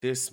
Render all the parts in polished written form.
This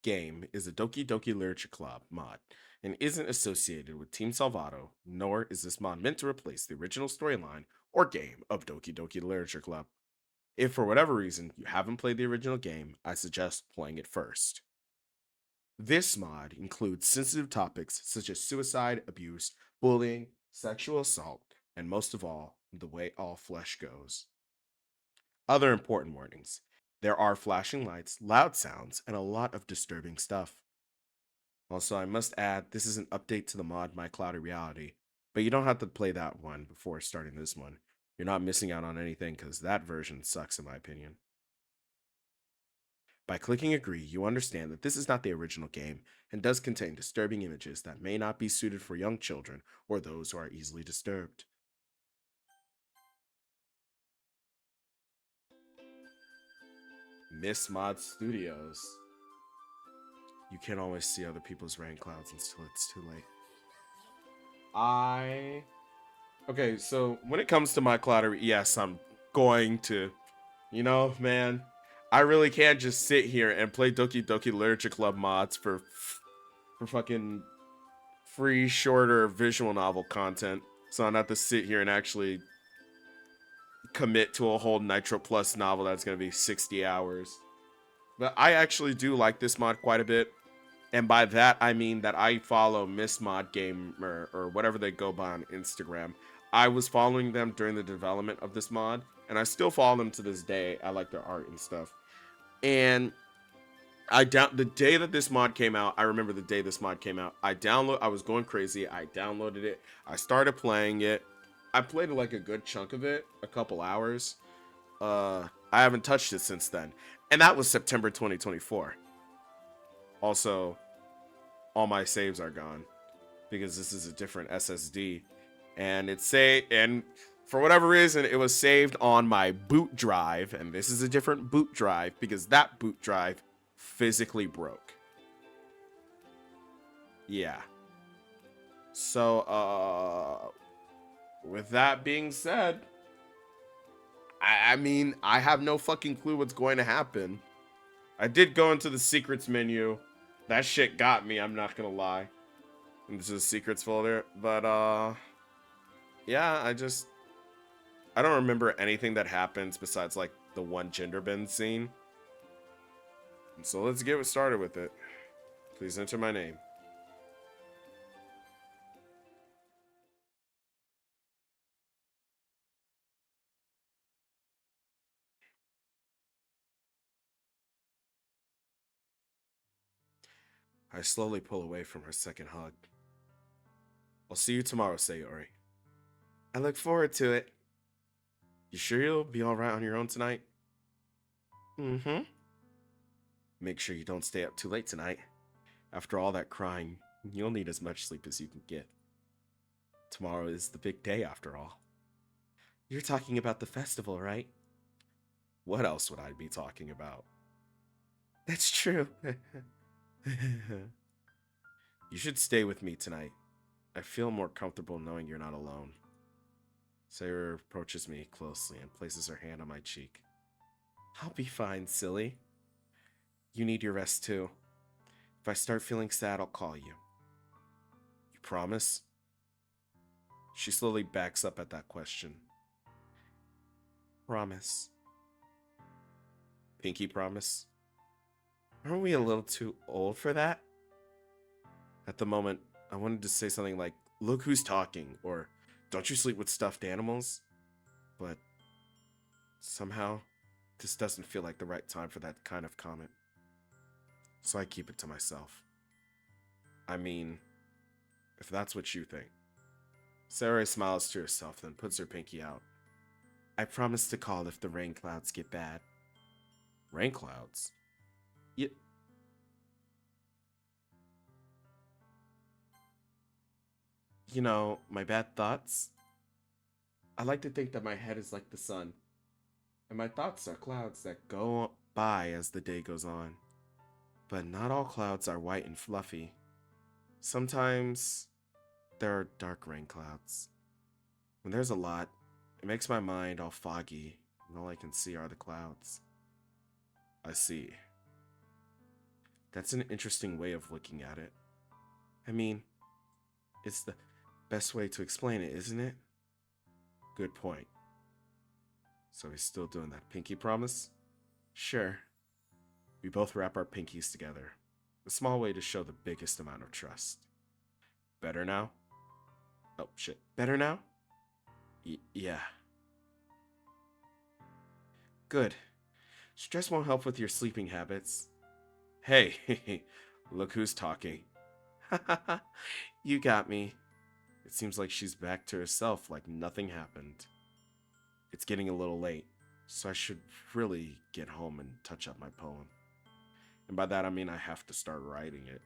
game is a Doki Doki Literature Club mod and isn't associated with Team Salvato, nor is this mod meant to replace the original storyline or game of Doki Doki Literature Club. If for whatever reason you haven't played the original game, I suggest playing it first. This mod includes sensitive topics such as suicide, abuse, bullying, sexual assault, and most of all, the way all flesh goes. Other important warnings: there are flashing lights, loud sounds, and a lot of disturbing stuff. Also, I must add, this is an update to the mod My Cloudy Reality, but you don't have to play that one before starting this one. You're not missing out on anything because that version sucks in my opinion. By clicking agree, you understand that this is not the original game and does contain disturbing images that may not be suited for young children or those who are easily disturbed. Miss Mod Studios. You can't always see other people's Rainclouds until it's too late. Okay, so when it comes to my clutter, yes, I'm going to, man, I really can't just sit here and play Doki Doki Literature Club mods for fucking free shorter visual novel content. So I don't have to sit here and actually commit to a whole Nitro Plus novel that's gonna be 60 hours. But I actually do like this mod quite a bit. And by that, I mean that I follow Miss Mod Gamer or whatever they go by on Instagram. I was following them during the development of this mod, and I still follow them to this day. I like their art and stuff. And the day that this mod came out, I remember the day this mod came out. I was going crazy. I downloaded it. I started playing it. I played like a good chunk of it, a couple hours. I haven't touched it since then. And that was September 2024. Also, all my saves are gone because this is a different SSD, and and for whatever reason it was saved on my boot drive, and this is a different boot drive because that boot drive physically broke. Yeah. So with that being said, I mean, I have no fucking clue what's going to happen. I did go into the secrets menu. That shit got me, I'm not gonna lie. And this is a secrets folder. But yeah, I don't remember anything that happens besides like the one gender bend scene. And so let's get started with it. Please enter my name. I slowly pull away from her second hug. I'll see you tomorrow, Sayori. I look forward to it. You sure you'll be alright on your own tonight? Mm-hmm. Make sure you don't stay up too late tonight. After all that crying, you'll need as much sleep as you can get. Tomorrow is the big day after all. You're talking about the festival, right? What else would I be talking about? That's true. You should stay with me tonight. I feel more comfortable knowing you're not alone. Sarah approaches me closely and places her hand on my cheek. I'll be fine, silly. You need your rest too. If I start feeling sad, I'll call you. You promise? She slowly backs up at that question. Promise. Pinky promise? Aren't we a little too old for that? At the moment, I wanted to say something like, look who's talking, or don't you sleep with stuffed animals? But somehow, this doesn't feel like the right time for that kind of comment. So I keep it to myself. I mean, if that's what you think. Sarah smiles to herself, then puts her pinky out. I promise to call if the rain clouds get bad. Rain clouds? Y- you know, my bad thoughts? I like to think that my head is like the sun, and my thoughts are clouds that go by as the day goes on. But not all clouds are white and fluffy. Sometimes there are dark rain clouds. When there's a lot, it makes my mind all foggy, and all I can see are the clouds. I see. That's an interesting way of looking at it. I mean, it's the best way to explain it, isn't it? Good point. So he's still doing that pinky promise? Sure. We both wrap our pinkies together. A small way to show the biggest amount of trust. Better now? Oh, shit. Better now? Yeah. Good. Stress won't help with your sleeping habits. Hey, look who's talking. You got me. It seems like she's back to herself like nothing happened. It's getting a little late, so I should really get home and touch up my poem. And by that I mean I have to start writing it.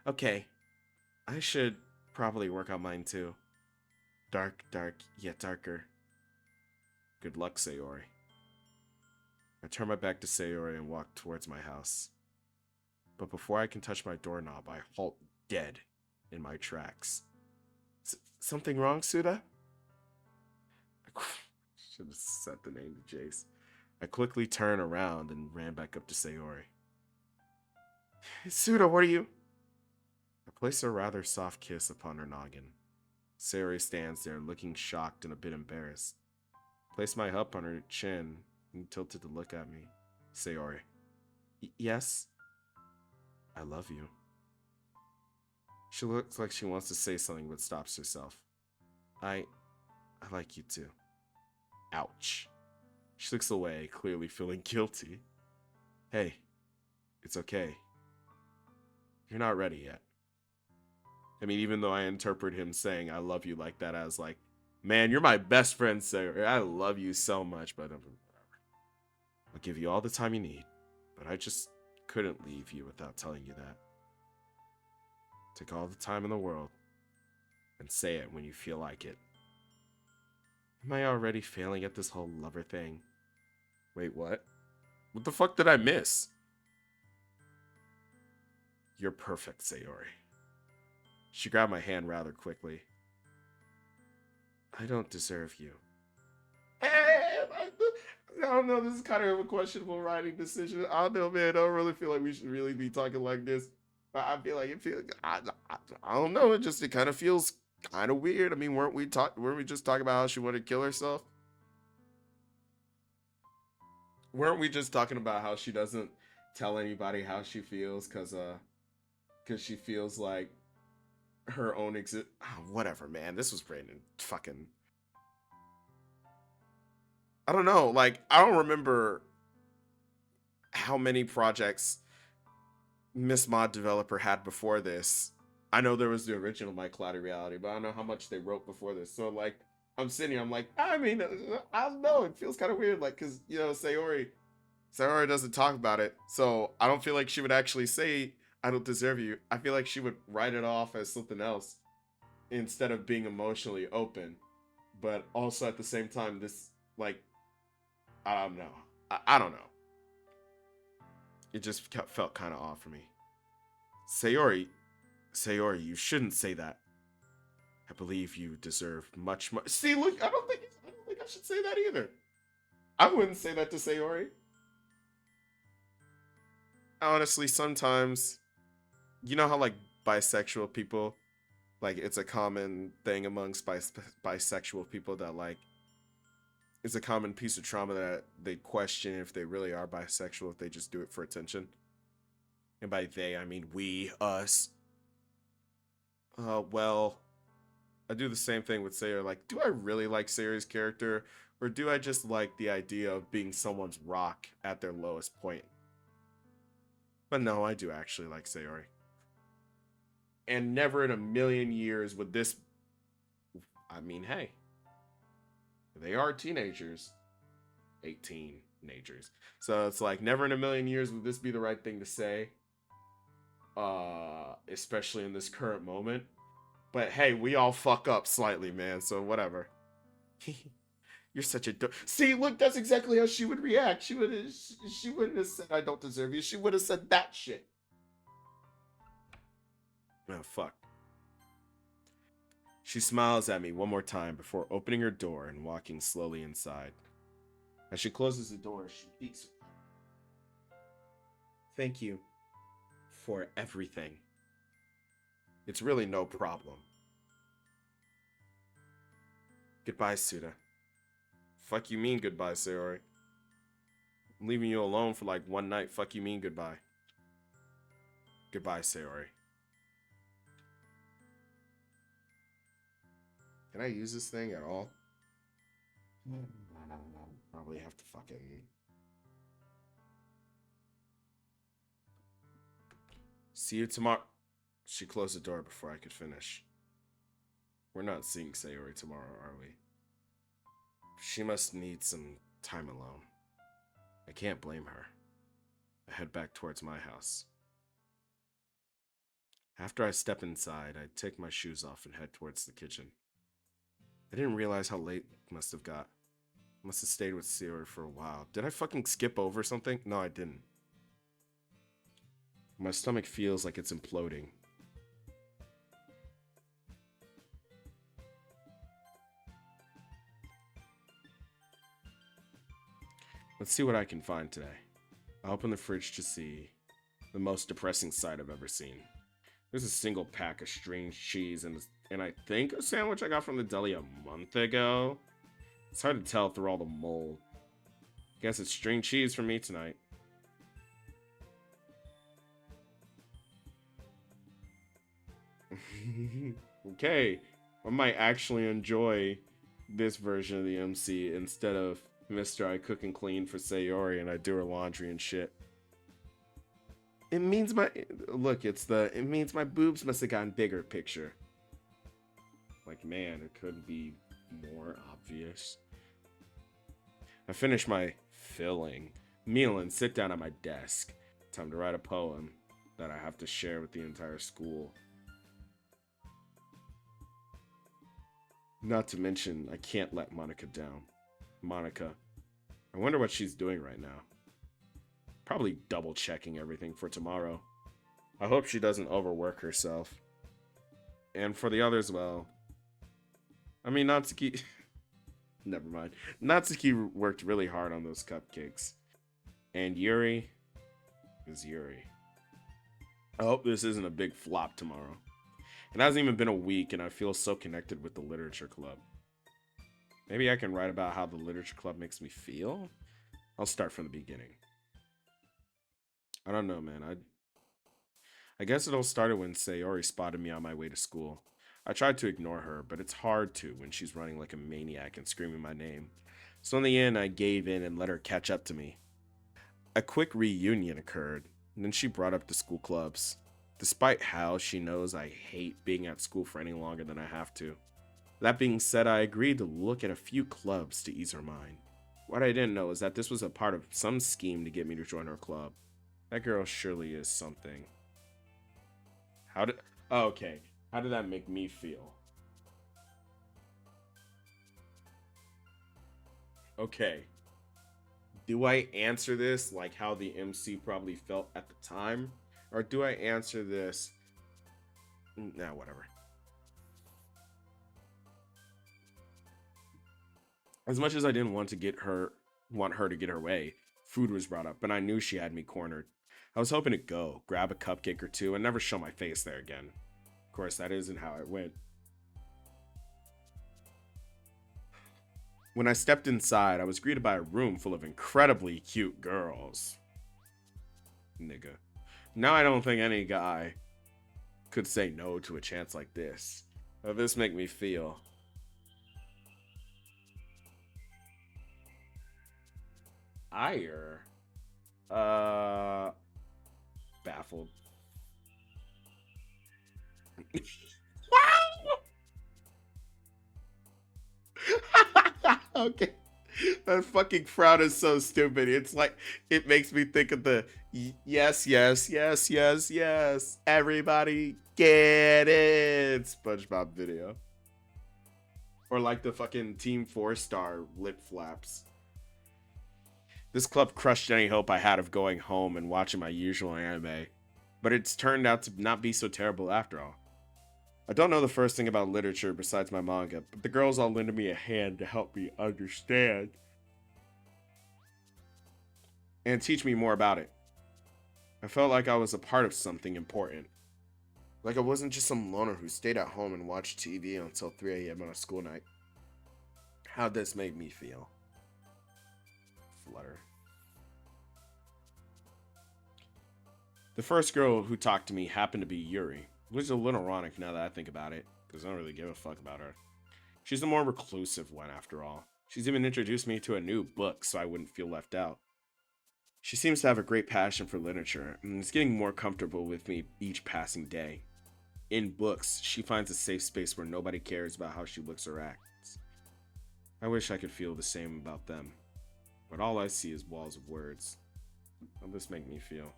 Okay, I should probably work on mine too. Dark, yet darker. Good luck, Sayori. I turn my back to Sayori and walk towards my house. But before I can touch my doorknob, I halt dead in my tracks. Something wrong, Suda? I should have said the name to Jace. I quickly turned around and ran back up to Sayori. Suda, what are you? I place a rather soft kiss upon her noggin. Sayori stands there looking shocked and a bit embarrassed. Place my cup on her chin and tilted to look at me. Sayori. Yes? I love you. She looks like she wants to say something but stops herself. I like you too. Ouch. She looks away, clearly feeling guilty. Hey, it's okay. You're not ready yet. I mean, even though I interpret him saying I love you like that as like, man, you're my best friend, Sarah. I love you so much, but whatever. I'll give you all the time you need, but I just couldn't leave you without telling you that. Take all the time in the world and say it when you feel like it. Am I already failing at this whole lover thing? Wait, what? What the fuck did I miss? You're perfect, Sayori. She grabbed my hand rather quickly. I don't deserve you. I don't know, this is kind of a questionable writing decision. I don't know, man. I don't really feel like we should really be talking like this. But I feel like I don't know, it kind of feels kind of weird. I mean, weren't we just talking about how she wanted to kill herself? Weren't we just talking about how she doesn't tell anybody how she feels because she feels like her own whatever, man. This was written in fucking, I don't know, like I don't remember how many projects Miss Mod Developer had before this. I know there was the original My Cloudy Reality, but I don't know how much they wrote before this. So like I'm sitting here, I'm like, I mean, I don't know, it feels kind of weird, like, because Sayori doesn't talk about it, so I don't feel like she would actually say I don't deserve you. I feel like she would write it off as something else instead of being emotionally open. But also at the same time, this, like, I don't know. I don't know. It just felt kind of off for me. Sayori, you shouldn't say that. I believe you deserve much more. See, look, I don't think I should say that either. I wouldn't say that to Sayori. Honestly, sometimes, you know how like bisexual people, like it's a common thing amongst bisexual people that like it's a common piece of trauma that they question if they really are bisexual, if they just do it for attention. And by they, I mean we, us. Well, I do the same thing with Sayer. Like, do I really like Sayer's character, or do I just like the idea of being someone's rock at their lowest point? But no, I do actually like Sayori. And never in a million years would this... I mean, hey. They are teenagers. 18 teenagers. So it's like, never in a million years would this be the right thing to say. Especially in this current moment. But hey, we all fuck up slightly, man. So whatever. You're such a see, look, that's exactly how she would react. She wouldn't have said I don't deserve you. She would have said that shit. Oh, fuck. She smiles at me one more time before opening her door and walking slowly inside. As she closes the door, she speaks. Thank you. for everything. It's really no problem. Goodbye, Suda. Fuck you mean goodbye, Sayori? I'm leaving you alone for like one night. Fuck you mean goodbye. Goodbye, Sayori. Can I use this thing at all? Probably have to fucking... See you tomorrow. She closed the door before I could finish. We're not seeing Sayori tomorrow, are we? She must need some time alone. I can't blame her. I head back towards my house. After I step inside, I take my shoes off and head towards the kitchen. I didn't realize how late it must have got. I must have stayed with Sayori for a while. Did I fucking skip over something? No, I didn't. My stomach feels like it's imploding. Let's see what I can find today. I open the fridge to see the most depressing sight I've ever seen. There's a single pack of string cheese and I think a sandwich I got from the deli a month ago. It's hard to tell through all the mold. Guess it's string cheese for me tonight. Okay, I might actually enjoy this version of the MC instead of Mr. I cook and clean for Sayori and I do her laundry and shit. It means my... Look, it means my boobs must have gotten bigger picture. Like, man, it could be more obvious. I finish my filling meal and sit down at my desk. Time to write a poem that I have to share with the entire school. Not to mention, I can't let Monica down. Monica. I wonder what she's doing right now. Probably double checking everything for tomorrow. I hope she doesn't overwork herself. And for the others, well... I mean, Natsuki... Never mind. Natsuki worked really hard on those cupcakes. And Yuri is Yuri. I hope this isn't a big flop tomorrow. It hasn't even been a week and I feel so connected with the literature club. Maybe I can write about how the literature club makes me feel? I'll start from the beginning. I don't know, man. I guess it all started when Sayori spotted me on my way to school. I tried to ignore her, but it's hard to when she's running like a maniac and screaming my name. So in the end, I gave in and let her catch up to me. A quick reunion occurred, and then she brought up the school clubs. Despite how she knows I hate being at school for any longer than I have to. That being said, I agreed to look at a few clubs to ease her mind. What I didn't know is that this was a part of some scheme to get me to join her club. That girl surely is something. Okay. How did that make me feel? Okay. Do I answer this like how the MC probably felt at the time? Or do I answer this? Nah, whatever. As much as I didn't want her to get her way, food was brought up, and I knew she had me cornered. I was hoping to go, grab a cupcake or two, and never show my face there again. Of course, that isn't how it went. When I stepped inside, I was greeted by a room full of incredibly cute girls. Nigga. Now I don't think any guy could say no to a chance like this. How does this make me feel? Ire. Baffled. Okay. That fucking frown is so stupid. It's like, it makes me think of the yes, yes, yes, yes, yes. Everybody get it SpongeBob video. Or like the fucking Team 4-star lip flaps. This club crushed any hope I had of going home and watching my usual anime. But it's turned out to not be so terrible after all. I don't know the first thing about literature besides my manga, but the girls all lended me a hand to help me understand and teach me more about it. I felt like I was a part of something important. Like I wasn't just some loner who stayed at home and watched TV until 3 a.m. on a school night. How'd this make me feel? Flutter. The first girl who talked to me happened to be Yuri, which is a little ironic now that I think about it, because I don't really give a fuck about her. She's the more reclusive one after all. She's even introduced me to a new book so I wouldn't feel left out. She seems to have a great passion for literature, and is getting more comfortable with me each passing day. In books, she finds a safe space where nobody cares about how she looks or acts. I wish I could feel the same about them, but all I see is walls of words. How does this make me feel?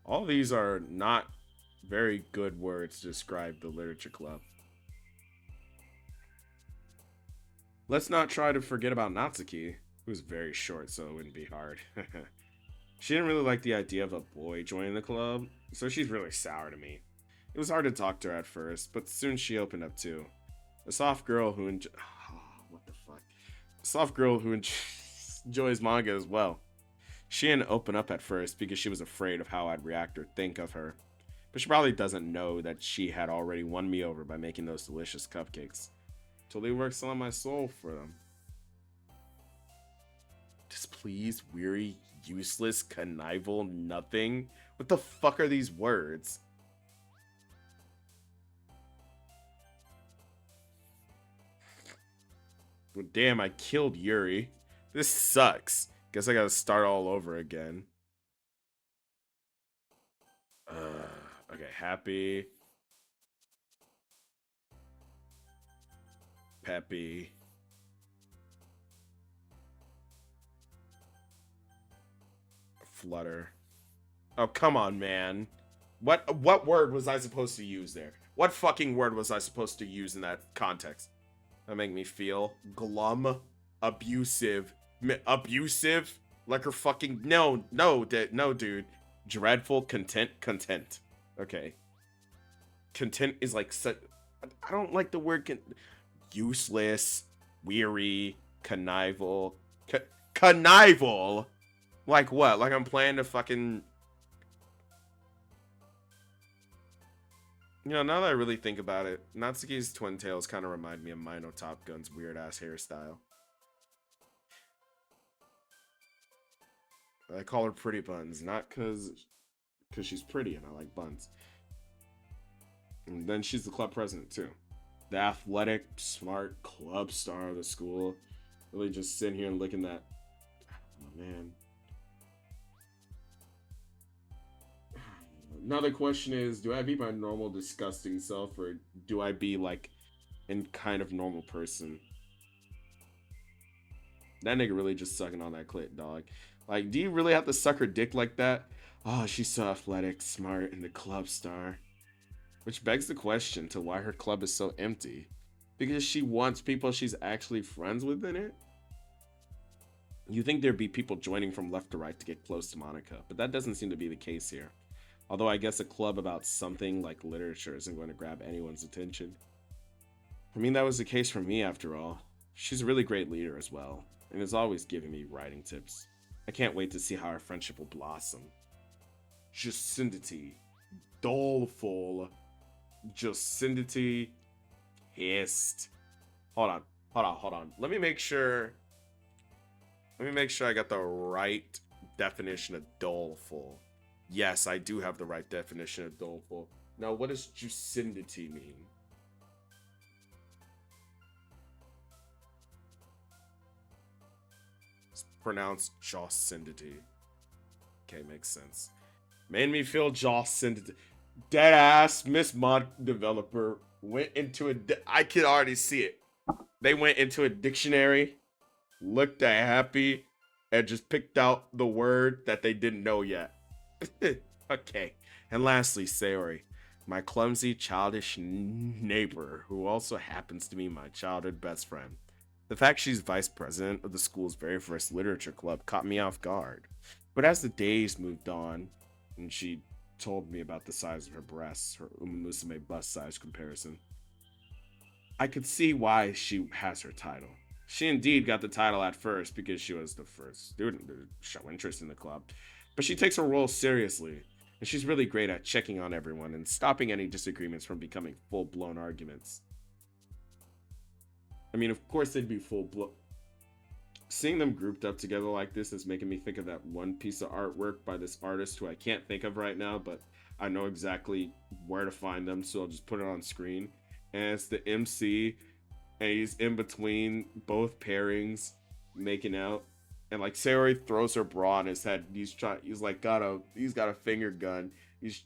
All these are not very good words to describe the literature club. Let's not try to forget about Natsuki, who was very short, so it wouldn't be hard. She didn't really like the idea of a boy joining the club, so she's really sour to me. It was hard to talk to her at first, but soon she opened up too. A soft girl who what the fuck? A soft girl who enjoys manga as well. She didn't open up at first because she was afraid of how I'd react or think of her. But she probably doesn't know that she had already won me over by making those delicious cupcakes. Totally works on my soul for them. Displeased, weary, useless, connival, nothing. What the fuck are these words? Well, damn, I killed Yuri. This sucks. Guess I gotta start all over again. Okay, happy. Peppy. Flutter. Oh, come on, man. What word was I supposed to use there? What fucking word was I supposed to use in that context? That make me feel glum, abusive, abusive, like her fucking no, dude. Dreadful, content. Okay. Content is like I don't like the word useless, weary, connival, connival. Like what? Like I'm playing to fucking. You know, now that I really think about it, Natsuki's twin tails kind of remind me of Mino Top Gun's weird ass hairstyle. I call her Pretty Buns, not because she's pretty and I like buns. And then she's the club president too. The athletic, smart club star of the school. Really just sitting here and licking that. Oh man. Now the question is, do I be my normal disgusting self or do I be like in kind of normal person? That nigga really just sucking on that clit, dog. Like, do you really have to suck her dick like that? Oh, she's so athletic, smart, and the club star. Which begs the question to why her club is so empty. Because she wants people she's actually friends with in it? You think there'd be people joining from left to right to get close to Monica, but that doesn't seem to be the case here. Although I guess a club about something like literature isn't going to grab anyone's attention. I mean, that was the case for me after all. She's a really great leader as well, and is always giving me writing tips. I can't wait to see how our friendship will blossom. Jacinity. Doleful. Jacinity. Hissed. Hold on. Let me make sure I got the right definition of doleful. Yes, I do have the right definition of doleful. Now, what does Jacinity mean? It's pronounced Jacinity. Okay, makes sense. Made me feel Jacinity. Deadass Miss Mod developer went into I could already see it. They went into a dictionary, looked at happy, and just picked out the word that they didn't know yet. Okay. And lastly, Sayori, my clumsy, childish neighbor, who also happens to be my childhood best friend. The fact she's vice president of the school's very first literature club caught me off guard. But as the days moved on, and she told me about the size of her breasts, her Musume bust size comparison, I could see why she has her title. She indeed got the title at first because she was the first student to show interest in the club, but she takes her role seriously, and she's really great at checking on everyone and stopping any disagreements from becoming full blown arguments. I mean, of course, they'd be full blown. Seeing them grouped up together like this is making me think of that one piece of artwork by this artist who I can't think of right now, but I know exactly where to find them, so I'll just put it on screen. And it's the MC, and he's in between both pairings, making out, and like Sayori throws her bra on his head. He's got a finger gun. He's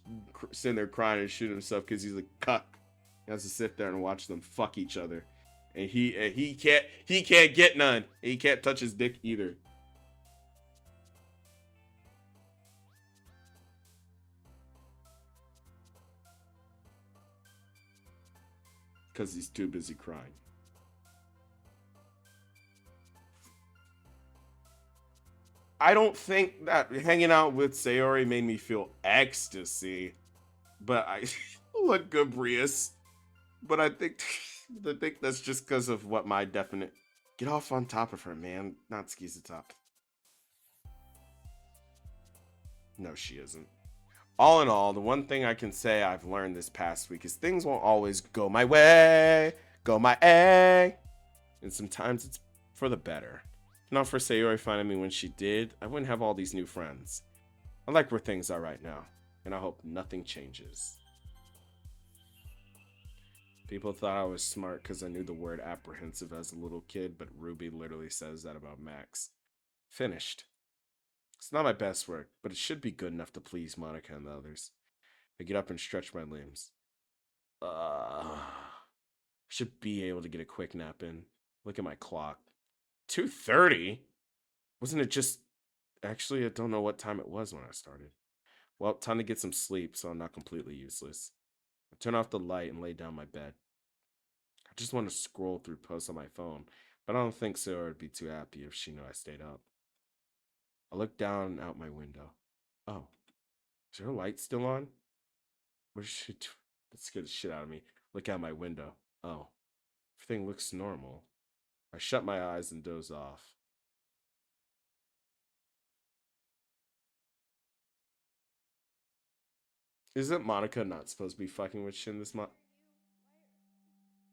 sitting there crying and shooting himself because he's a cuck. He has to sit there and watch them fuck each other, and he can't get none. He can't touch his dick either because he's too busy crying. I don't think that hanging out with Sayori made me feel ecstasy, but I look good, Brius. But I think that's just because of what my definite get off on top of her, man. Not skis the top. No, she isn't. All in all, the one thing I can say I've learned this past week is things won't always go my way, go my way, and sometimes it's for the better. Not for Sayori finding me when she did, I wouldn't have all these new friends. I like where things are right now, and I hope nothing changes. People thought I was smart because I knew the word apprehensive as a little kid, but Ruby literally says that about Max. Finished. It's not my best work, but it should be good enough to please Monica and the others. I get up and stretch my limbs. Should be able to get a quick nap in. Look at my clock. 2:30? Wasn't it just actually I don't know what time it was when I started. Well, time to get some sleep so I'm not completely useless. I turn off the light and lay down my bed. I just want to scroll through posts on my phone, but I don't think Sarah would be too happy if she knew I stayed up. I look down out my window. Oh, is her light still on? What is she doing? That scared the shit out of me. Look out my window. Oh, everything looks normal. I shut my eyes and doze off. Isn't Monica not supposed to be fucking with Shin this month?